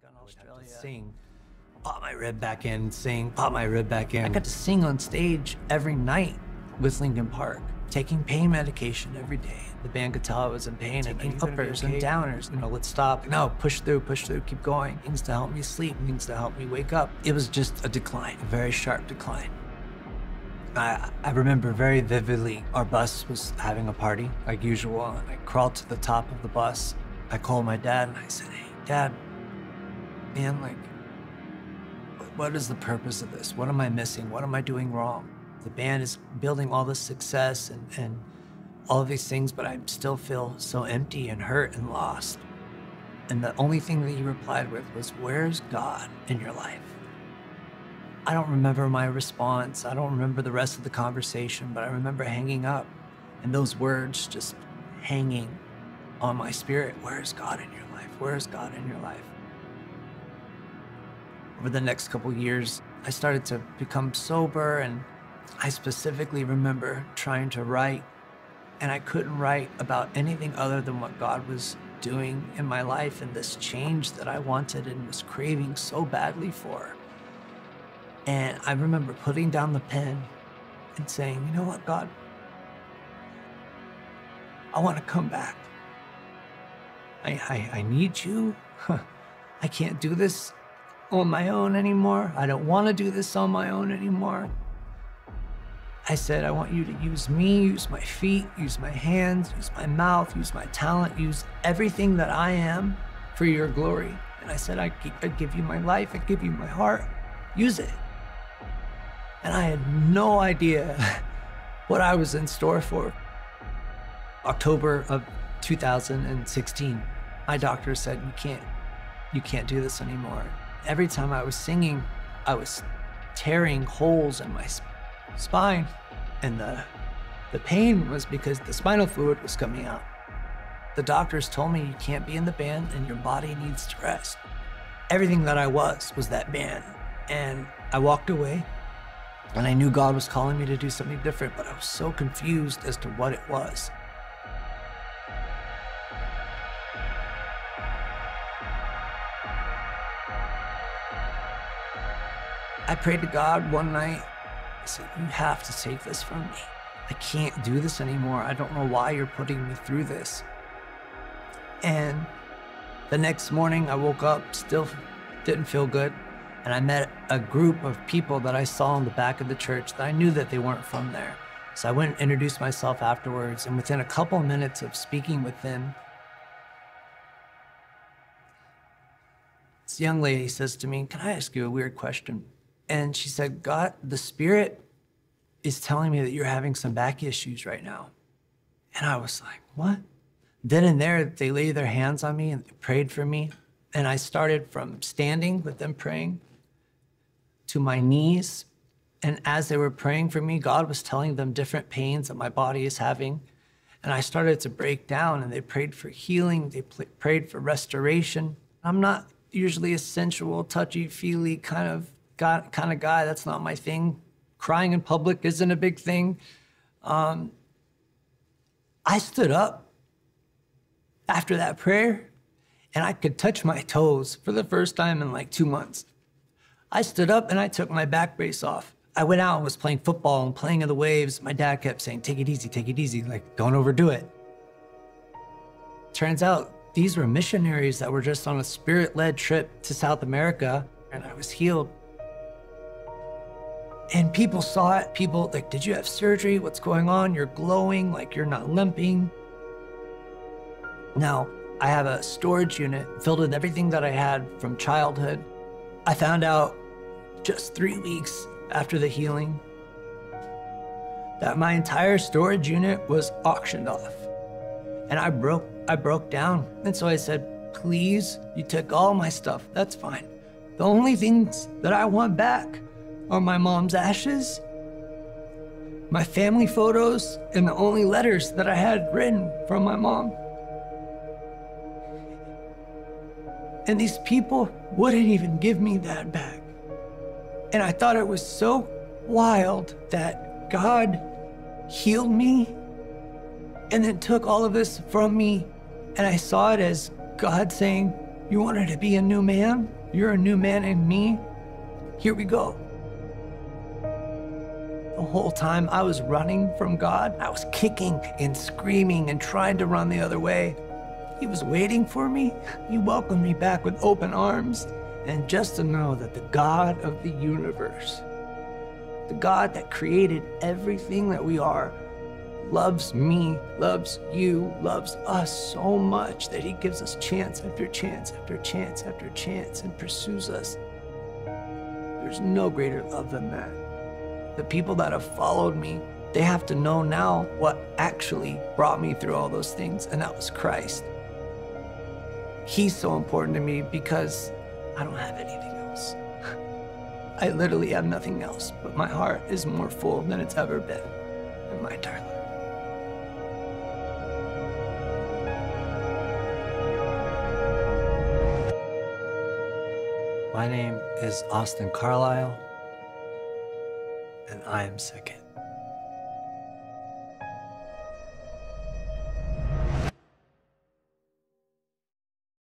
in Australia. Sing, pop my rib back in, sing, pop my rib back in. I got to sing on stage every night with Linkin Park, taking pain medication every day. The band could tell I was in pain, and uppers and downers. You know, let's stop. No, push through, keep going. Things to help me sleep, things to help me wake up. It was just a decline, a very sharp decline. I remember very vividly, our bus was having a party, like usual, and I crawled to the top of the bus. I called my dad and I said, hey, Dad, man, like, what is the purpose of this? What am I missing? What am I doing wrong? The band is building all this success and all of these things, but I still feel so empty and hurt and lost. And the only thing that he replied with was, where's God in your life? I don't remember my response. I don't remember the rest of the conversation, but I remember hanging up and those words just hanging on my spirit. Where's God in your life? Where's God in your life? Over the next couple of years, I started to become sober, and I specifically remember trying to write, and I couldn't write about anything other than what God was doing in my life and this change that I wanted and was craving so badly for. And I remember putting down the pen and saying, you know what, God? I want to come back. I need you. I can't do this on my own anymore. I don't want to do this on my own anymore. I said, I want you to use me, use my feet, use my hands, use my mouth, use my talent, use everything that I am for your glory. And I said, I give you my life, I give you my heart, use it. And I had no idea what I was in store for. October of 2016, my doctor said, you can't do this anymore. Every time I was singing, I was tearing holes in my spine. And the pain was because the spinal fluid was coming out. The doctors told me you can't be in the band and your body needs to rest. Everything that I was that band. And I walked away. And I knew God was calling me to do something different, but I was so confused as to what it was. I prayed to God one night. I said, you have to take this from me. I can't do this anymore. I don't know why you're putting me through this. And the next morning I woke up, still didn't feel good. And I met a group of people that I saw in the back of the church that I knew that they weren't from there. So I went and introduced myself afterwards, and within a couple of minutes of speaking with them, this young lady says to me, can I ask you a weird question? And she said, God, the Spirit is telling me that you're having some back issues right now. And I was like, what? Then and there, they laid their hands on me and they prayed for me. And I started from standing with them praying to my knees. And as they were praying for me, God was telling them different pains that my body is having. And I started to break down, and they prayed for healing. They prayed for restoration. I'm not usually a sensual, touchy-feely kind of guy. That's not my thing. Crying in public isn't a big thing. I stood up after that prayer, and I could touch my toes for the first time in like 2 months. I stood up and I took my back brace off. I went out and was playing football and playing in the waves. My dad kept saying, take it easy, like, don't overdo it. Turns out these were missionaries that were just on a spirit-led trip to South America, and I was healed. And people saw it. People like, did you have surgery? What's going on? You're glowing, like you're not limping. Now, I have a storage unit filled with everything that I had from childhood. I found out just 3 weeks after the healing that my entire storage unit was auctioned off. And I broke down. And so I said, please, you took all my stuff, that's fine. The only things that I want back are my mom's ashes, my family photos, and the only letters that I had written from my mom. And these people wouldn't even give me that back. And I thought it was so wild that God healed me and then took all of this from me. And I saw it as God saying, You wanted to be a new man? You're a new man in me? Here we go. The whole time I was running from God, I was kicking and screaming and trying to run the other way. He was waiting for me. He welcomed me back with open arms. And just to know that the God of the universe, the God that created everything that we are, loves me, loves you, loves us so much that he gives us chance after chance after chance after chance and pursues us. There's no greater love than that. The people that have followed me, they have to know now what actually brought me through all those things, and that was Christ. He's so important to me because I don't have anything else. I literally have nothing else, but my heart is more full than it's ever been in my entire life. My name is Austin Carlile, and I am second.